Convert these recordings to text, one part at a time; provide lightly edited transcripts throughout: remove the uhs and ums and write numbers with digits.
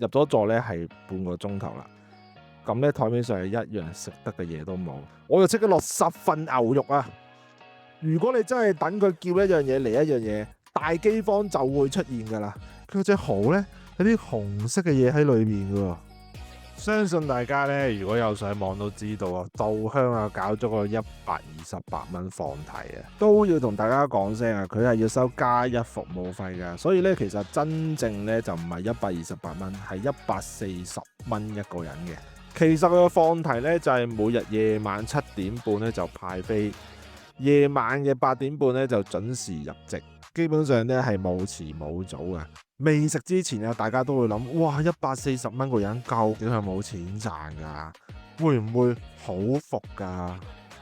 入咗座咧係半個鐘頭啦。咁咧台面上係一樣食得嘅嘢都冇，我就即刻落10份牛肉啊！如果你真係等佢叫一樣嘢嚟一樣嘢，大饑荒就會出現㗎啦。佢隻蠔咧有啲紅色嘅嘢喺裏面㗎喎。相信大家咧，如果有上網都知道啊，稻香啊搞咗個128蚊放題啊，都要同大家講聲啊，佢係要收加一服務費㗎，所以咧其實真正咧就唔係128蚊，係140蚊一個人嘅。其實佢個放題咧就係每日夜晚7點半咧就派飛，夜晚嘅8點半咧就準時入席，基本上咧係冇遲冇早啊。未食之前啊，大家都會諗，哇，140蚊個人究竟係冇錢賺㗎？會唔會好服㗎？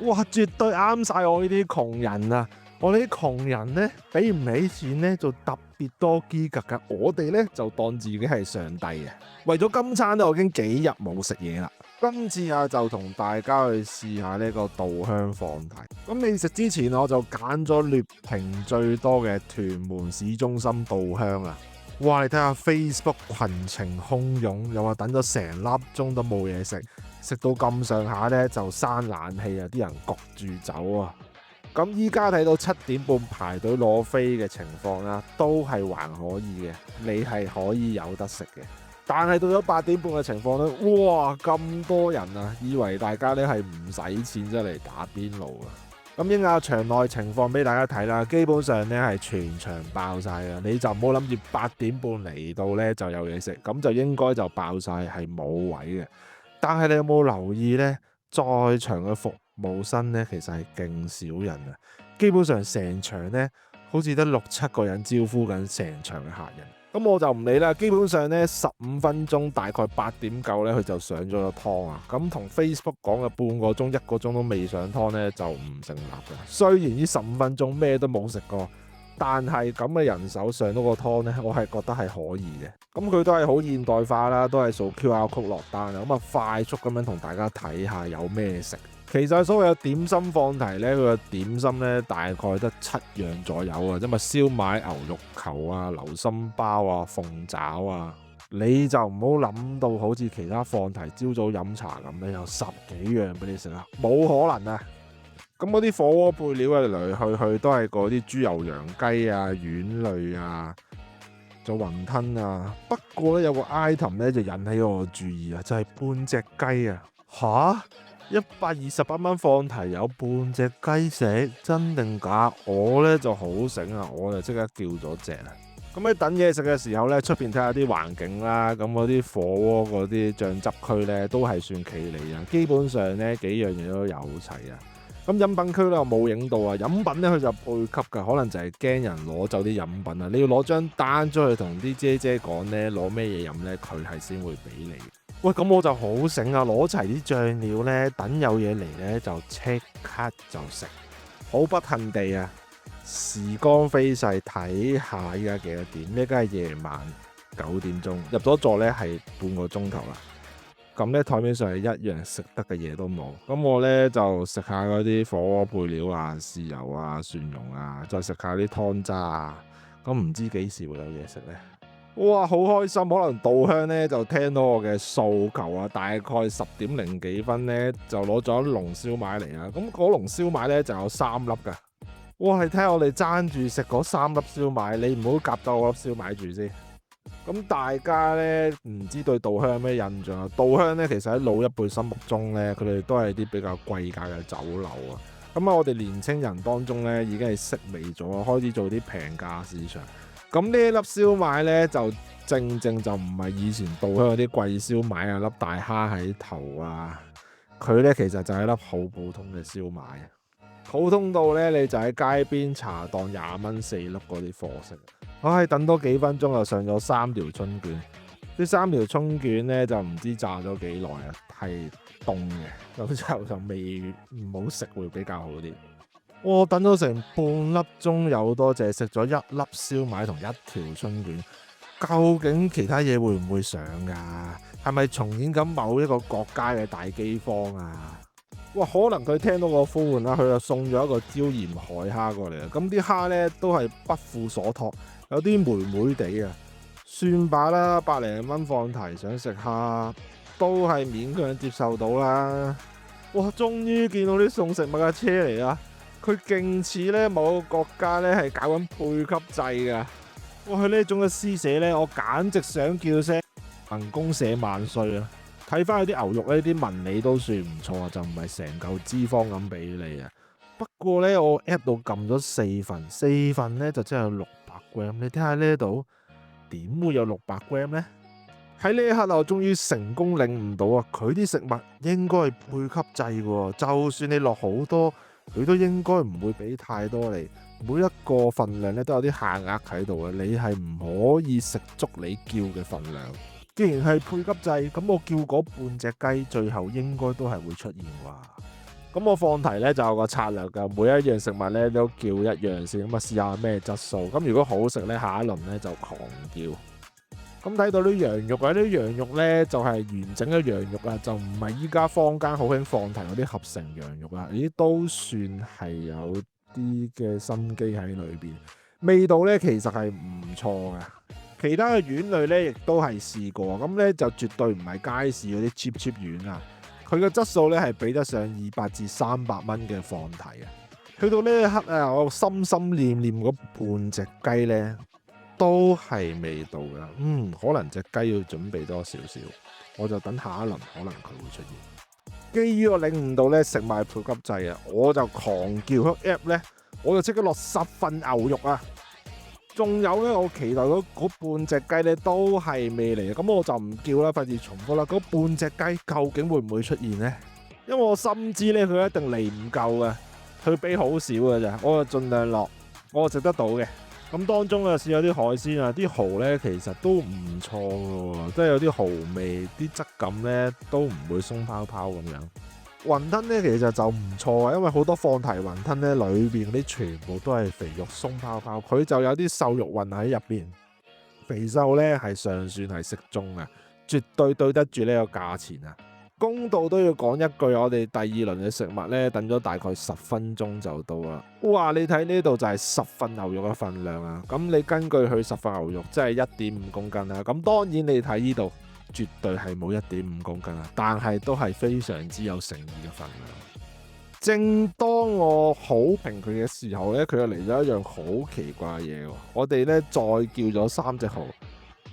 哇，絕對啱晒我呢啲窮人啊！我呢啲窮人呢，俾唔起錢呢，就特別多機格㗎。我哋呢，就當自己係上帝啊！為咗今餐咧，我已經幾日冇食嘢啦。今次啊，就同大家去試下呢個稻香放題。咁未食之前，我就揀咗劣評最多嘅屯門市中心稻香啊！哇！你睇下 Facebook 群情洶湧，又話等咗成粒鐘都冇嘢食，食到咁上下呢，就閂冷氣啊！啲人焗住走啊！咁依家睇到7點半排隊攞飛嘅情況啦，都係還可以嘅，你係可以有得食嘅。但係到咗8點半嘅情況呢，哇！咁多人啊，以為大家呢係唔使錢啫嚟打邊爐啊！咁應下場內情況俾大家睇啦，基本上咧係全場爆晒啊！你就唔好諗住8點半嚟到咧就有嘢食，咁就應該就爆晒，係冇位嘅。但係你有冇留意咧？在場嘅服務生咧，其實係勁少人啊！基本上成場咧，好似得6、7個人招呼緊成場嘅客人。咁我就唔理啦，基本上咧15分鐘，大概8點9咧，佢就上咗個湯啊。咁同 Facebook 講嘅半個鐘、1個鐘都未上湯咧，就唔成立嘅。雖然呢15分鐘咩都冇食過，但係咁嘅人手上到個湯咧，我係覺得係可以嘅。咁佢都係好現代化啦，都係掃 QR code 落單啊。咁啊快速咁樣同大家睇下有咩食。其實所謂嘅點心放題呢，佢嘅點心呢，大概得7樣左右啊，因為燒賣、牛肉球啊、流心包啊、鳳爪啊，你就唔好諗到好似其他放題朝早飲茶咁咧，有10幾樣俾你食啊，冇可能啊！咁嗰啲火鍋配料嚟嚟去去都係嗰啲豬油羊雞啊、丸類啊，做雲吞啊。不過呢，有個 item 呢就引起我注意啊，就係半隻雞啊，吓？128蚊放題有半隻雞食，真定假？我呢就好醒啊，我就即刻叫咗隻啊。咁喺等嘢食嘅時候呢，出邊睇下啲環境啦，咁嗰啲火鍋嗰啲醬汁區呢，都係算企理啊，基本上呢幾樣嘢都有齊啊。咁飲品區呢我冇影到啊，飲品呢佢就配給㗎，可能就係驚人攞走啲飲品啊，你要攞張單出去同啲姐姐講呢，攞咩嘢飲呢，佢係先會俾你。喂，咁我就好醒啊！攞齊啲醬料呢，等有嘢嚟呢，就即刻就食。好不幸地啊，時光飛逝，睇下依家幾多點？呢家係夜晚9點鐘，入咗座呢係半個鐘頭啦。咁呢台面上係一樣食得嘅嘢都冇。咁我呢就食下嗰啲火鍋配料啊、豉油啊、蒜蓉啊，再食下啲湯渣啊。咁唔知幾時會有嘢食呢？哇，好開心！可能稻香咧就聽到我嘅訴求啊，大概10點零幾分咧就攞咗籠燒賣嚟啦。咁嗰籠燒賣咧就有3粒㗎。哇，你睇下我哋爭住食嗰3粒燒賣，你唔好夾走我粒燒賣住先。咁大家咧唔知對稻香有咩印象啊？稻香咧其實喺老一輩心目中咧，佢哋都係啲比較貴價嘅酒樓啊。咁喺我哋年青人當中咧已經係式微咗，開始做啲平價市場。咁呢一粒燒賣呢，就正就唔係以前稻香嗰啲貴燒賣啊，粒大蝦喺頭啊，佢呢其實就係一粒好普通嘅燒賣，普通到呢，你就喺街邊茶檔20蚊4粒嗰啲貨色。唉，等多幾分鐘就上咗3條春卷，呢3條春卷呢，就唔知炸咗幾耐啊，係凍嘅，咁之後就未唔好食會比較好啲。我等咗成半粒鐘有多謝，食咗1粒燒賣同1條春卷，究竟其他嘢會唔會上㗎？係咪重演緊某一個國家嘅大饑荒啊？哇！可能佢聽到個呼喚啦，佢就送咗一個椒鹽海蝦過嚟啊！咁啲蝦呢都係不負所託，有啲霉霉地啊，算罷啦，百零蚊放題想食下，都係勉強接受到啦。哇！終於見到啲送食物嘅車嚟啦，佢勁似咧某個國家咧係搞緊配給制噶。哇！佢呢種嘅施捨咧，我簡直想叫聲人工社萬歲啊！睇翻佢啲牛肉呢啲紋理都算唔錯啊，就唔係成嚿脂肪咁俾你啊。不過咧，我 app 到撳咗四份咧就真係有600g。你睇下呢度點會有600g呢？喺呢一刻我終於成功領悟到啊！佢啲食物應該係配給制嘅，就算你落好多，佢都應該唔會俾太多你。每一個份量咧都有啲限額喺度啊！你係唔可以食足你叫嘅份量。既然係配給制，咁我叫嗰半隻雞，最後應該都係會出現啩。咁我放題咧就有個策略㗎，每一樣食物咧都叫一樣先，咁啊試下咩質素。咁如果好食咧，下一輪咧就狂叫。咁睇到啲羊肉啊，啲羊肉咧就係完整嘅羊肉啊，就唔係依家坊間好興放題嗰啲合成羊肉啊，呢啲都算係有啲嘅心機喺裏邊。味道咧其實係唔錯嘅。其他嘅丸類咧亦都係試過，咁咧就絕對唔係街市嗰啲 cheap 丸啊。佢嘅質素咧係比得上200至300蚊嘅放題啊。去到呢一刻啊，我心心念念嗰半隻雞咧都係未到噶，可能隻雞要準備多少少，我就等下一輪可能佢會出現。基於我領悟到咧食物配給制啊，我就狂叫個 app 咧，我就即刻落10份牛肉啊！仲有咧，我期待嗰半隻雞咧都係未嚟，咁我就唔叫啦，費事重複啦。嗰半隻雞究竟會唔會出現呢？因為我深知咧佢一定嚟唔夠嘅，佢俾好少嘅咋，我就盡量落，我食得到嘅。咁當中啊試咗啲海鮮啊，啲蠔咧其實都唔錯嘅，即係有啲蠔味，啲質感咧都唔會鬆泡泡咁樣。雲吞咧其實就唔錯啊，因為好多放題雲吞咧裏邊嗰啲全部都係肥肉鬆泡泡，佢就有啲瘦肉混喺入邊，肥瘦咧係尚算係適中啊，絕對對得住呢個價錢啊！公道都要講一句，我哋第二輪嘅食物咧等咗大概10分鐘就到啦。哇！你睇呢度就係10份牛肉嘅份量啊，咁你根據佢10份牛肉即係1.5公斤啦。咁當然你睇呢度。絕對係冇1.5公斤啊，但係都係非常之有誠意嘅份量。正當我好評佢嘅時候咧，佢又嚟咗一樣好奇怪嘅嘢喎。我哋咧再叫咗3隻蠔，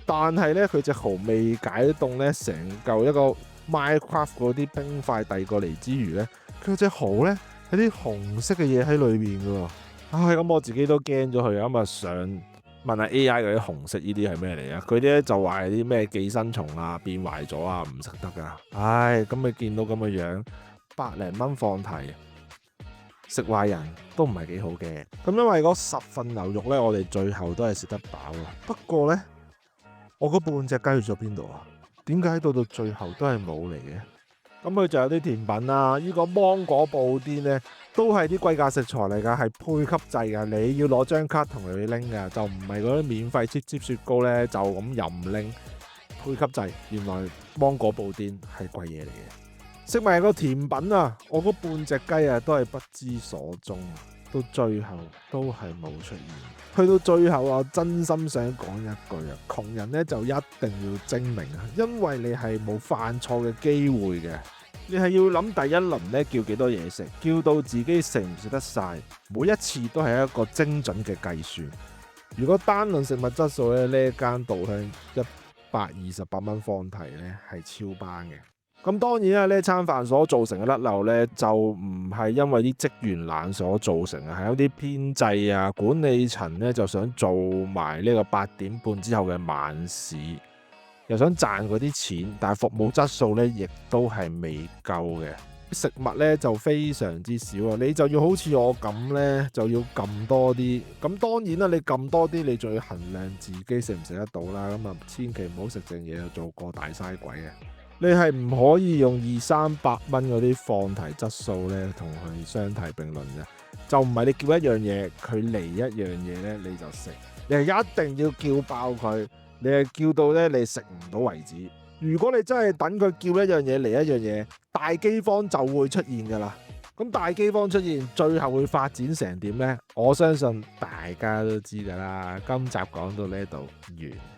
但係咧佢隻蠔未解凍咧，成嚿一個 Minecraft 嗰啲冰塊遞過嚟之餘咧，佢隻蠔咧有啲紅色嘅嘢喺裏面嘅喎。咁我自己都驚咗佢啊，咁啊上問下 AI 嗰啲紅色呢啲係咩嚟啊？佢啲咧就話係啲咩寄生蟲啊，變壞咗啊，唔食得噶。咁你見到咁嘅樣，100零蚊放題，食壞人都唔係幾好嘅。咁因為嗰10份牛肉咧，我哋最後都係食得飽啊。不過咧，我嗰半隻雞去咗邊度啊？點解到最後都係冇嚟嘅？咁佢就有啲甜品啦，呢個芒果布甸咧都係啲貴價食材嚟㗎，係配給制㗎，你要攞張卡同佢拎㗎，就唔係嗰啲免費cheap雪糕咧就咁任拎。配給制，原來芒果布甸係貴嘢嚟嘅。食埋個甜品啊，我嗰半隻雞啊都係不知所蹤，到最後都係冇出現。去到最後啊，真心想講一句啊，窮人咧就一定要精明啊，因為你係冇犯錯嘅機會嘅。你係要諗第一輪咧叫幾多嘢食，叫到自己食唔食得晒，每一次都係一個精準嘅計算。如果單論食物質素咧，呢一間稻香128蚊放題咧係超班嘅。咁當然啦，呢餐飯所造成嘅甩漏咧，就唔係因為啲職員懶所造成啊，係有啲編制啊，管理層咧就想做埋呢個8點半之後嘅晚市。又想賺嗰啲錢，但係服務質素咧，亦都係未夠嘅。食物咧就非常之少啊！你就要好似我咁咧，就要撳多啲。咁當然啦，你撳多啲，你仲要衡量自己食唔食得到啦。咁啊，千祈唔好食剩嘢，做個大嘥鬼啊！你係唔可以用200-300蚊嗰啲放題質素咧，同佢相提並論嘅。就唔係你叫一樣嘢，佢嚟一樣嘢咧，你就食。你係一定要叫爆佢。你係叫到咧，你食唔到為止。如果你真係等佢叫一樣嘢嚟一樣嘢，大饑荒就會出現㗎啦。咁大饑荒出現，最後會發展成點呢？我相信大家都知㗎啦。今集講到呢度完。